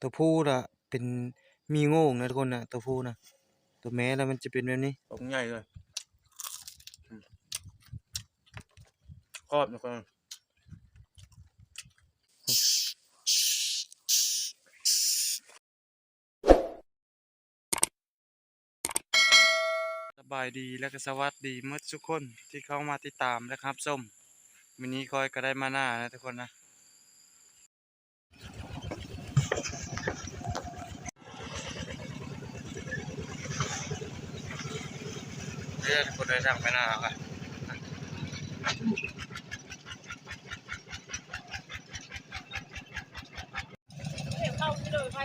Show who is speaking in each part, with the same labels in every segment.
Speaker 1: ตัวผู้น่ะเป็นมีโง่งนะทุกคนนะตัวผู้นะตัวแม่แล้วมันจะเป็นแบบนี้อกใหญ่เลยครอบทุกคนสบายดีและก็สวัสดีเมื่อทุกคนที่เข้ามาติดตามนะครับส้มวันนี้คอยก็ได้มาหน้านะทุกคนนะเรื่องคนได้ทางไปหน้าค่ะเข้าที่เลยไป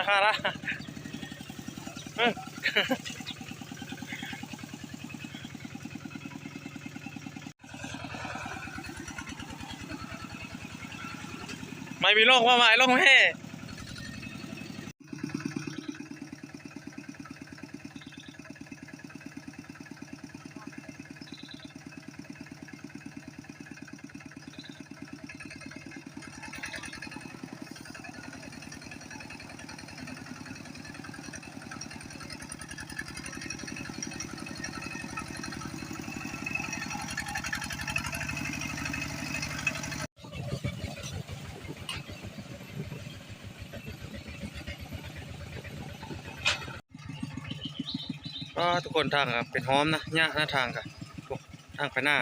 Speaker 1: ค่ะละไม่มีโรคมาหมายโรคแม่ก็ทุกคนทางครับเป็นหอมนะเนี่ยหน้าทางครับทางไปหน้า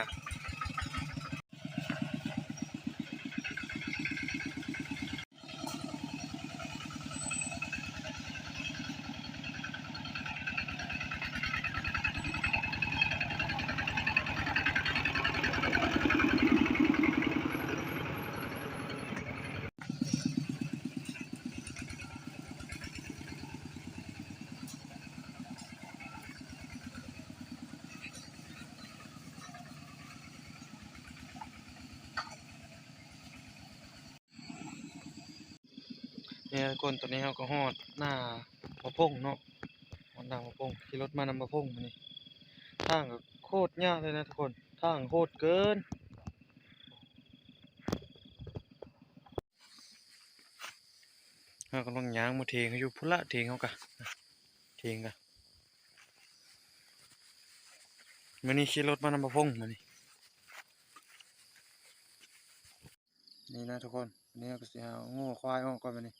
Speaker 1: เนี่ยคนตัวนี้เขาก็ฮอดหน้ามะพงเนาะฮอดหน้ามะพงขี่รถมานำมะพงมานี่ทางก็โคตรยากเลยนะทุกคนทางโคตรเกินเรากำลังย่างมาเทงเขาอยู่พุ่นละเทงเขากะเทงกะมันนี่ขี่รถมานำมะพงมานี่นี่นะทุกคนนี่ก็จะเอางูควายออกก่อนมานี่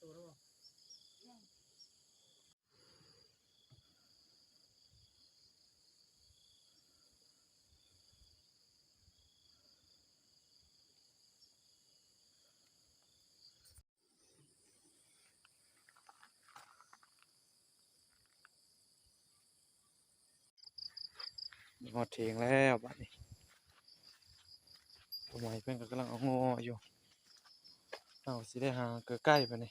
Speaker 1: หอดเถียงแล้วบัดนี้ตัวใหม่เพิ่นก็กำลังเอางออยู่เอาสิได้หาเกิดใกล้ไปนี่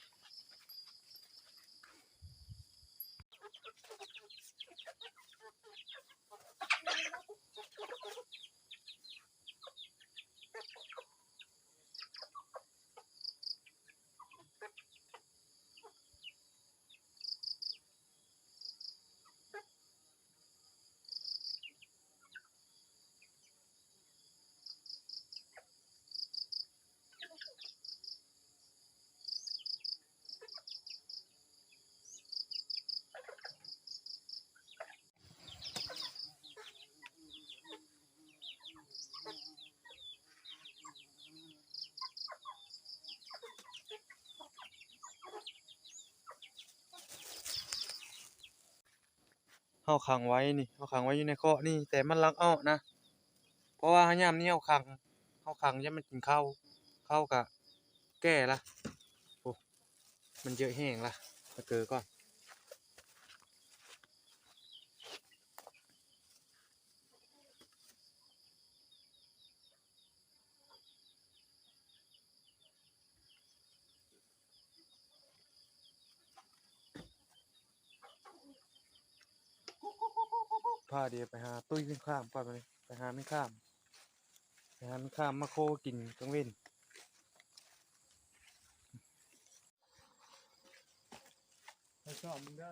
Speaker 1: เฮาขังไว้นี่เฮาขังไว้อยู่ในคอกนี่แต่มันลักเอานะเพราะว่ายามนี้เฮาขังยามมันกินข้าวก็แก่ละโอ้มันเยอะแห้งละตะเกอก่อนพาเดี๋ยวไปหาตุ้ยแม่ข้ามก่อนไปเลยไปหาแม่ข้ามมาโคกินกลางเว้นไปชอบมึงเด้อ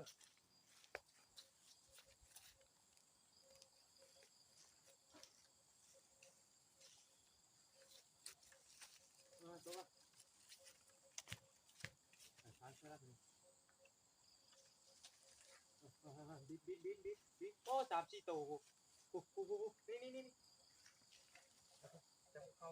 Speaker 1: ตัวไปไปไปบิดโอ้3-4ตัวกูนี่จะเข้า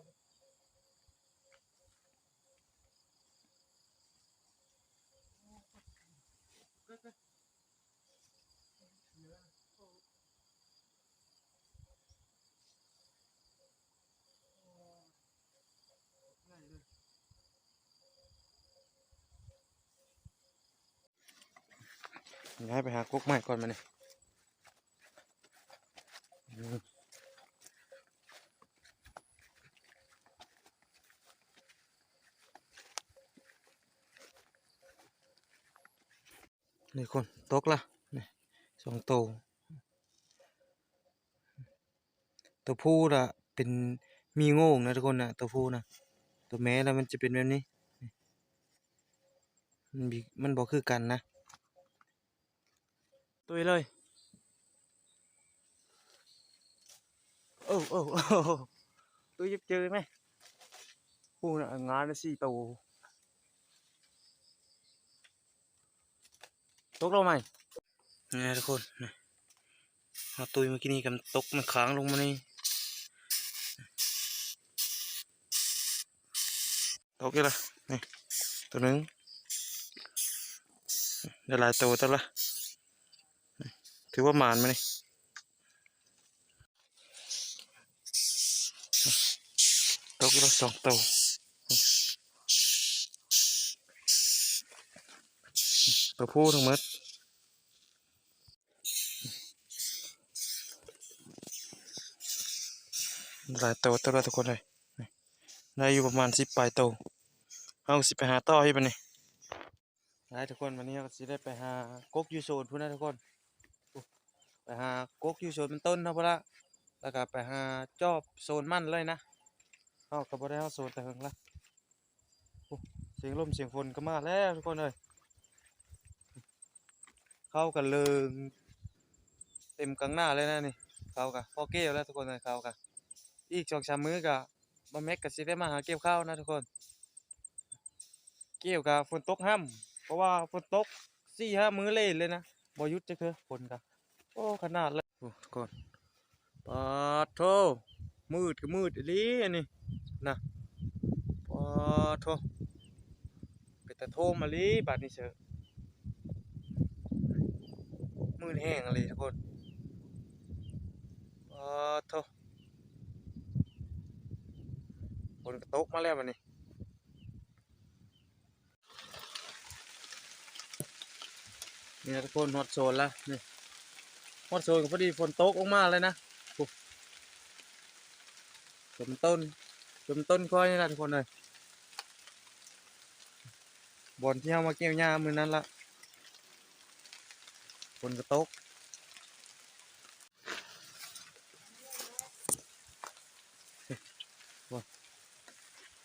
Speaker 1: ย้ายไปหากกใหม่ก่อนมาเนี่ยนี่คนตกละนี่2 ตัวตัวผู้ละเป็นมีโง่งนะทุกคนนะตัวผู้นะตัวแม่แล้วมันจะเป็นแบบนี้มันบอกคือกันนะตัวเลยโอ้ตัวยิบเจอไหมผู้น่ะงานละ4 ตัวตกเราไหมนี่ทุกคนนี่เอาตัวเมื่อกี้นี่กันตกมันค้างลงมานี่ตกยังละนี่ตัวหนึ่งได้หลายตัวตัวละถือว่าหมานมานี่ตกละ2 ตัวตัวผู้ทั้งหมดหลายตัวตัวละทุกคนเลยได้อยู่ประมาณ10 ปลายตัวเอาสิไปหาต่อให้ปะนี่ได้ทุกคนวันนี้เราสิได้ไปหากกยูโซนพูดนะทุกคนไปหากกยูโซนเป็นต้นนะพอละแล้วก็ไปหาจอบโซนมั่นเลยนะเอากระบอกได้เอาโซนแต่เฮงละเสียงลมเสียงฝนก็มาแล้วทุกคนเลยเข้ากันเลยเต็มกลางหน้าเลยนะนี่เข้ากันพอเกี่ยวแล้วทุกคนเลยเข้ากันอีก2-3 มื้อกับบะแม็กก็สิได้มาหาเกี่ยวข้าวนะทุกคนเกี่ยวกับฝนตกห้ำเพราะว่าฝนตก4-5 มื้อเลยนะบ่หยุดจักเทื่อฝนกันโอ้ขนาดเลยโอ้ทุกคนปาดโธมืดก็มืดอีหลีอันนี้นะปาดโธไป แต่โทมมาลีบาดนี้เชอะมืดแห้งอะไรทุกคนโทฝนกระตกมาแล้วบัดนี้นี่นะทุกคนฮอตโซนละนี่ฮอตโซนก็พอดีฝนตกออกมาเลยนะจมต้นก้อยนี่แหละทุกคนเลยบอนที่เอามาเกี่ยวหญ้ามือนั้นละฝนกระตก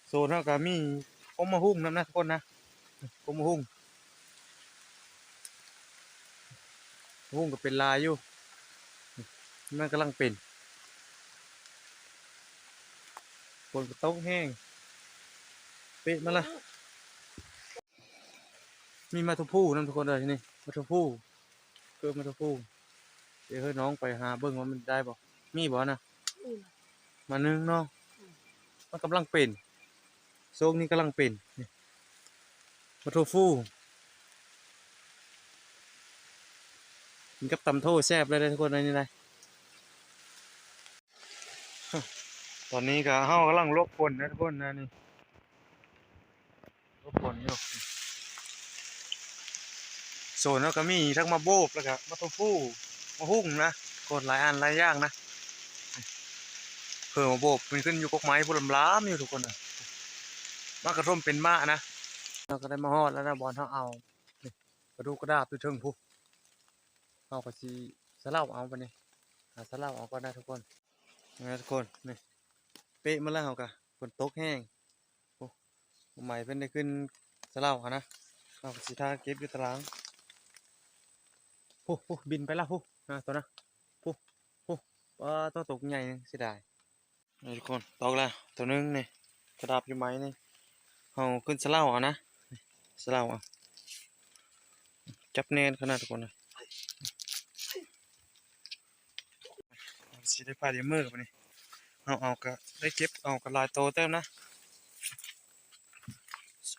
Speaker 1: โซนเท่ากับมีกมมะฮุ่งน้ำนะทุกคนนะกมมะฮุ่งก็เป็นลายอยู่มันกำลังเป็นฝนกระตกแห้งเป็ดมาละมีมาทุพูน้ำทุกคนเลยนี่มาทุพูเกิดมาทุพูเดี๋ยวให้น้องไปหาเบิ้งว่ามันได้บ่มีบ่นะมานึงเนาะมันกำลังเป็นโซกนี้กำลังเป็นมาทุฟูกินกับตำโทแซ่บเลยทุกคนเลยนี่เลยตอนนี้ก็เฮากำลังลบฝนนะทุกคนนะนี่ลบฝนอยู่โซนแล้วก็มีทั้งมาโบบแล้วก็มาทุฟูมาหุ่งนะกดหลายอันหลายอย่างนะเพิ่มมาโบบมันขึ้นอยู่กกไม้พุ่มล้ามอยู่ทุกคนนะมากระท่มเป็นมะนะเราก็ได้มาฮอดแล้วนะบอลเขาเอากระดูกกระดาบไปถึงผู้เอากระสีสลับเอาไปนี่หาสลับเอาก็ได้ทุกคนนะทุกคนนี่เป๊ะมาแล้วเขากะฝนตกแห้งโอ้ใหม่เป็นได้ขึ้นสลับเขานะเอากระสีท่าเก็บอยู่ตารางผู้บินไปแล้วผู้นะตัวนะผู้ต้องตกใหญ่เสียดายนี่ทุกคนตกแล้วตัวนึงนี่กระดาบอยู่ไหมนี่เอาขึ้นสลับเอานะสลับเอาจับแน่นขนาดทุกคนเลยสีได้ผ้าเดียมือกับนี่เอาก็ได้เก็บเอากระลายโตเต็มนะ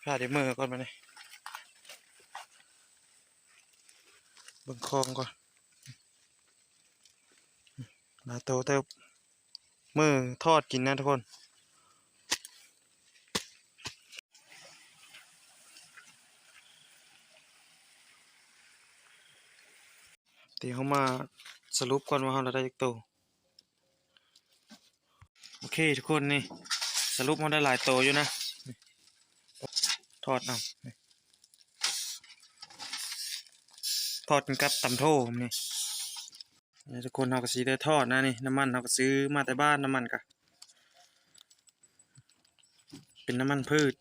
Speaker 1: ผ้าเดียมือก่อนมาเนี่ยเบิ่งคลองก่อนลายโตเต็มมือทอดกินนะทุกคนเดี๋ยวเขามาสรุปก่อนว่าเราได้ยักโตโอเคทุกคนนี่สรุปมันได้หลายโตอยู่นะทอดเอาทอดกับตำโทนี่ทุกคนเราก็ซื้อได้ทอดนะนี่น้ำมันเราก็ซื้อมาแต่บ้านน้ำมันกะเป็นน้ำมันพืช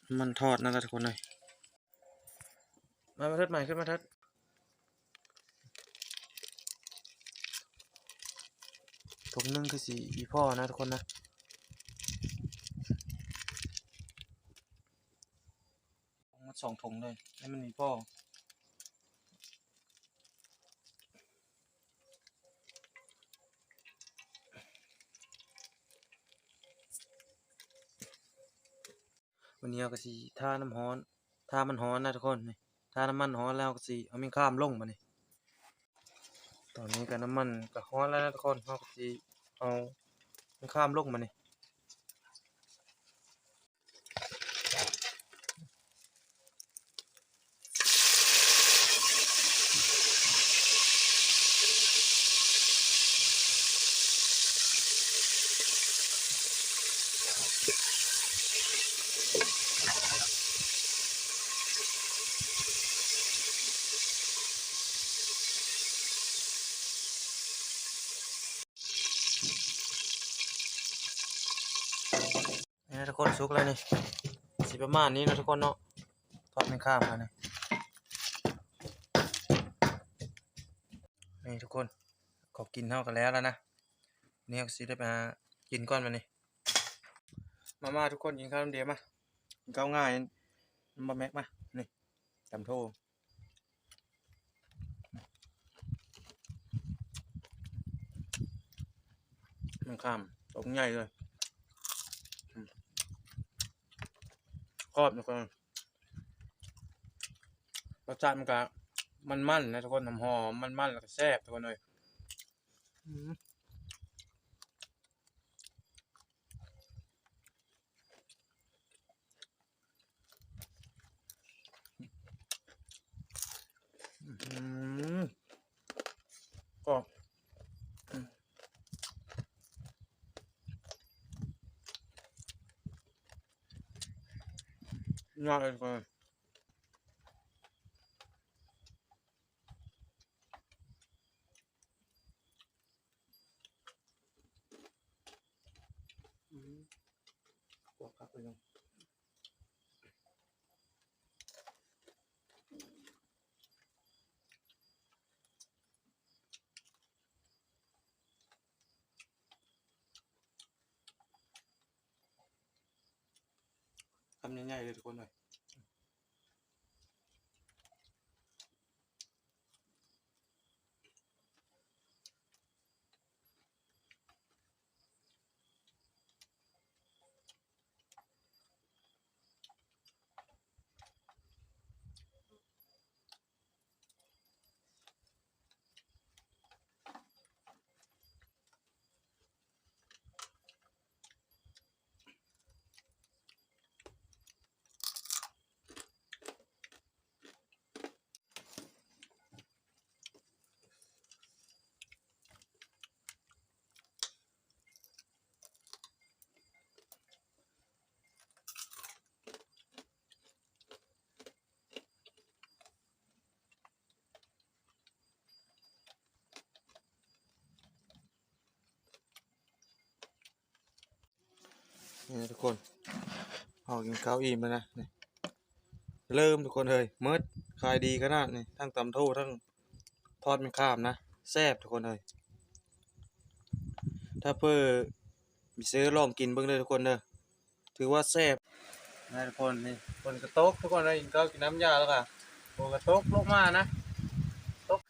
Speaker 1: น้ำมันทอดนั่นแหละทุกคนเลยมาเทิดใหม่ขึ้นมาเทิดถุงนึงคือสีอีพ่อนะทุกคนนะมา2 ถุงเลยให้มันมีพ่อวันนี้เราก็สีท่าน้ำฮ้อนท่ามันฮ้อนนะทุกคนนี่ท่าน้ำมันฮ้อนแล้วก็สีเอามีข้ามลงมานี่ตอนนี้ก็น้ำมันก็ฮ้อนแล้วนะทุกคนเราก็สีเอามีข้ามลงมานี่นี่ทุกคนสุกแล้วนี่สีประมาณนี้นะทุกคนเนาะทอดไม่ข้ามมานี่ทุกคนขอกินเท่ากันแล้วนะนี่ก็สีได้ไปหากินก้อนมานี่มาทุกคนกินข้าวเดียวมากินข้าวง่ายมาแม็กมานี่ตำโทมันข้ามตรงใหญ่เลย กรอบทุกคนรสชาติมันก็มันๆนะทุกคนหอมมันแล้วก็แซ่บทุกคนเลยอืมกรอบยอดเลยทุกคนกรอบครับไปลงทำใหญ่ๆเลยทุกคนเลยนี่ทุกคนเอากินข้าวอิ่มแล้วนะนี่เริ่มทุกคนเลยเมิดขายดีขนาดนี่ทั้งตำโททั้งทอดมันข้ามนะแซ่บทุกคนเลยถ้าเพื่อมีซื้อลองกินเบิ่งเลยทุกคนเด้อถือว่าแซ่บนะทุกคนนี่คนกระตกทุกคนเลยกินข้าวกินน้ำยาแล้วก็โกระตกลงมานะตก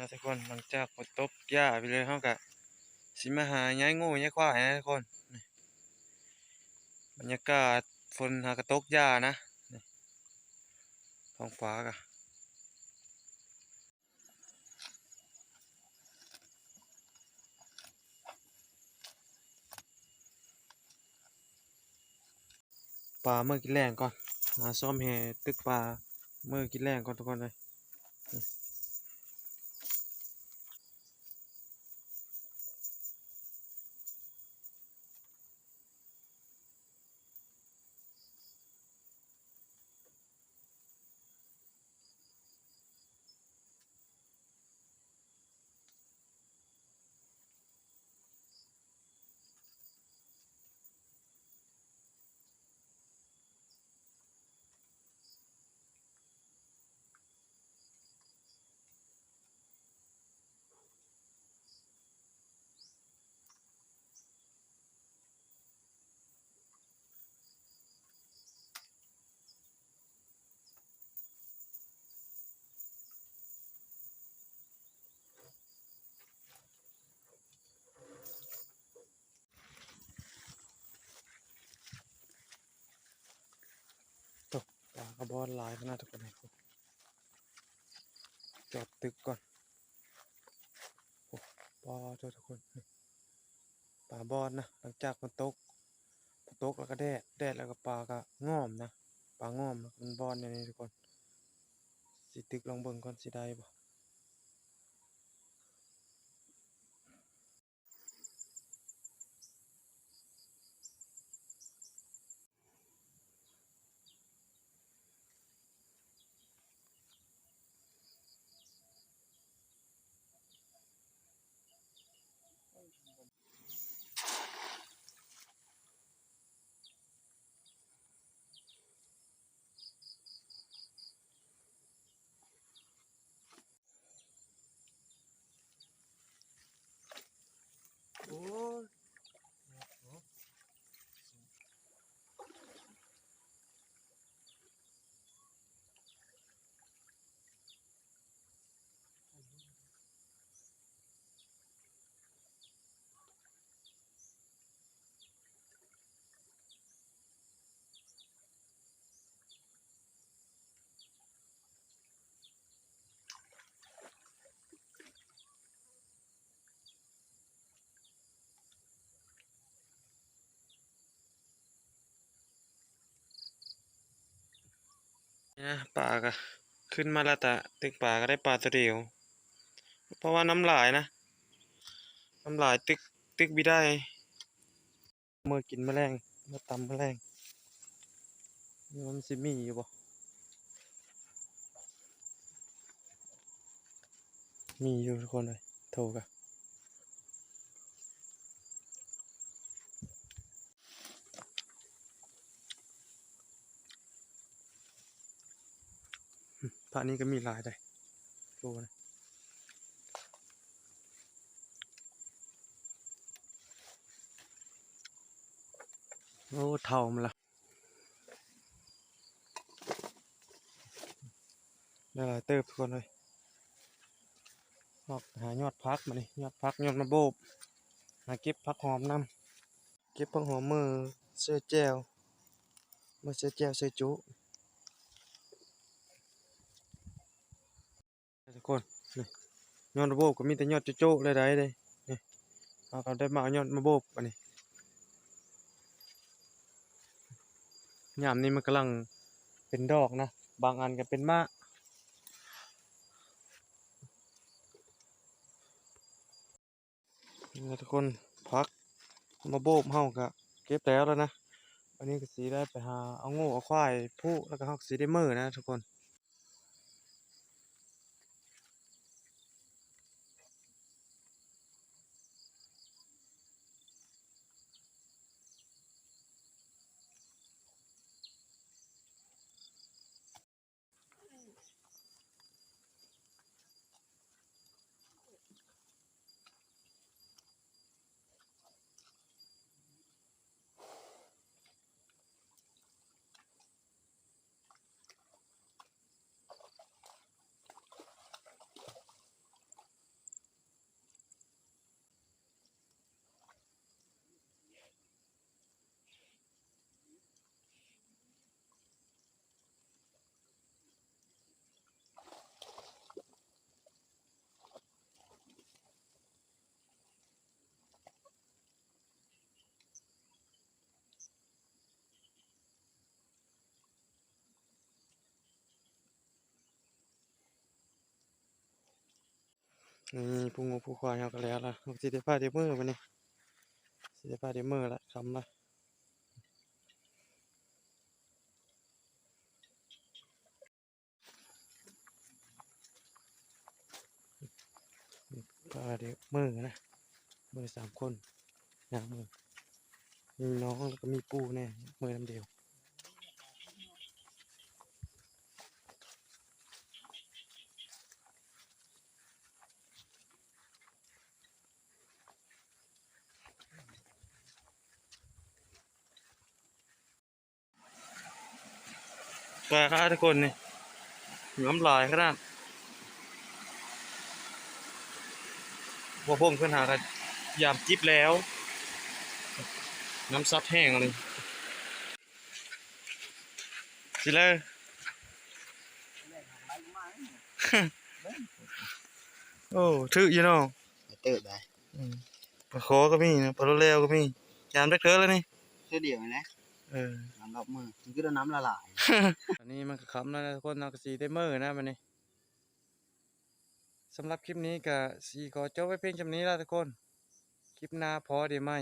Speaker 1: นะทุกคนหลังจากฝนตกหญ้าไปเลยเขาก็สิมาหาย้ายงูย้ายควายนะทุกคนนี่บรรยากาศฝนหากระตกหญ้านะนี่ท้องฟ้าก็ปลาเมื่อกินแรงก่อนหาซ่อมแหตึกปลาเมื่อกินแรงก่อนทุกคนเลยตกปลากระบอกหลายขนาดทุกคนเลยจอดตึกก่อนโอ้ปลาเจ้าทุกคนนี่ปลาบอลนะหลังจากฝนตกแล้วก็แดดแล้วก็ปลาก็ง่อมนะปลาง่อมนะมันบอลอย่างนี้ทุกคนสิตึกลองเบิ่งก่อนสิได้บ่ นะปลาก็ขึ้นมาแล้วแต่ตึกปลาก็ได้ปลาตัวเดียวเพราะว่าน้ำลายนะน้ำลายตึกบิได้เมื่อกินแมลงเมื่อตำแมลงมันสิมีอยู่บ่มีอยู่ทุกคนเลยโทรกันพระนี้ก็มีหลายได้โทรนะโอ้เท่ามันละได้หลายเติบทุกคนเลยหายอดพักมานี่ยอดพักยอดมะโบบหาเก็บพักหอมน้ำเก็บพักหอมมือเสื้อแจวมือเสื้อแจวเสื้อจุทุกคนนี่ยอดมะโบบก็มีแต่ยอดโจ๊ะๆเลยได้เลยนี่เอาได้มาเอายอดมะโบบอันนี้ยามนี้มันกำลังเป็นดอกนะบางอันก็เป็นมะนี่ทุกคนพักมะโบบเฮาก็เก็บแล้วนะอันนี้ก็สีได้ไปหาเอาโง่เอาควายผู้แล้วก็เฮาก็สีได้มือนะทุกคนนี่ผู้งูผู้ควายเฮาก็แล้วล่ะเฮาก็สิได้พาเดี๋ยวมือบัดนี้สิได้พาเดี๋ยวมือละคำละพาเดี๋ยวมือนะมือ3 คนอย่างมือมีน้องแล้วก็มีปู่แน่มือลำเดียวปลาค่ะทุกคนนี่น้ำลายขนาดพอพุ่งขึ้นหากันยามจิบแล้วน้ำซับแห้งเลยสิเลยโอ้ถึกอยู่เนาะ
Speaker 2: tự đấy
Speaker 1: ปลาโคก็มีนะปลาโลเลวก็มียามได้เถอะแล้วนี่
Speaker 2: cái điều này đấy
Speaker 1: เออ
Speaker 2: làm ngọc mưa cứ nó nắm là lại
Speaker 1: อันนี้มันก็คำแล้วนะทุกคนเราก็สีได้มือนะมันนี่สำหรับคลิปนี้ก็สีขอจบไว้เพียงจำนี้แล้วทุกคนคลิปหน้าพอเดี๋ยวไม่